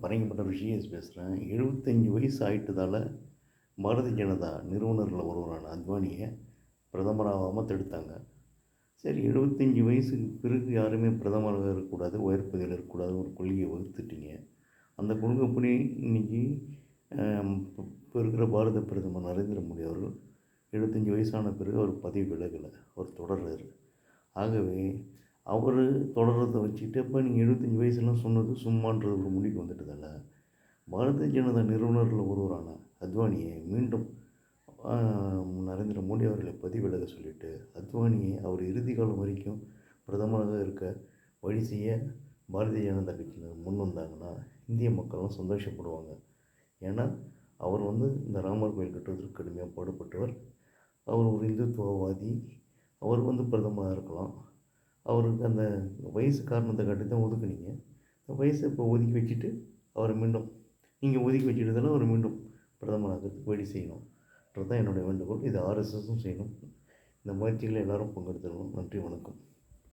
பரங்கிப்பட்ட ரிஷிகேஷ் பேசுகிறேன். 75 வயசு ஆயிட்டதால பாரதிய ஜனதா நிறுவனர்களில் ஒருவரான அத்வானியை பிரதமராகாம தடுத்தாங்க. சரி, 75 வயசுக்கு பிறகு யாருமே பிரதமராக இருக்கக்கூடாது, உயர் பதவியில் இருக்கக்கூடாதுன்னு ஒரு கொள்கையை வகுத்துட்டீங்க. அந்த கொள்கைப்படி இன்றைக்கி இப்போ இருக்கிற பாரத பிரதமர் நரேந்திர மோடி அவர்கள் 75 வயசான பிறகு அவர் பதவி விலகலை, அவர் தொடர்றாரு. ஆகவே அவர் தொடர்றதை வச்சுக்கிட்டு அப்போ நீங்கள் 75 வயசுலாம் சொன்னது சும்மான்ற ஒரு முடிவுக்கு வந்துட்டதால பாரதிய ஜனதா நிறுவனர்களில் ஒருவரான அத்வானியை மீண்டும் நரேந்திர மோடி அவர்களை பதவி விலக சொல்லிவிட்டு அத்வானியை அவர் இறுதி காலம் வரைக்கும் பிரதமராக இருக்க வழி செய்ய பாரதிய ஜனதா கட்சியினர் முன் வந்தாங்கன்னா இந்திய மக்கள்லாம் சந்தோஷப்படுவாங்க. ஏன்னா அவர் இந்த ராமர் கோயில் கட்டுவதற்கு கடுமையாக பாடுபட்டவர். அவர் ஒரு இந்துத்துவவாதி. அவர் பிரதமராக இருக்கலாம். அவருக்கு அந்த வயசு காரணத்தை காட்டி தான் ஒதுக்குனீங்க. அந்த வயசை இப்போ ஒதுக்கி வச்சுட்டு அவரை மீண்டும் நீங்கள் ஒதுக்கி வச்சுட்டதால அவர் மீண்டும் பிரதமராகிறதுக்கு வழி செய்யணும்ன்றது தான் என்னுடைய வேண்டுகோள். இது ஆர்எஸ்எஸும் செய்யணும். இந்த முயற்சிகளை எல்லோரும் பங்கெடுத்துக்கணும். நன்றி, வணக்கம்.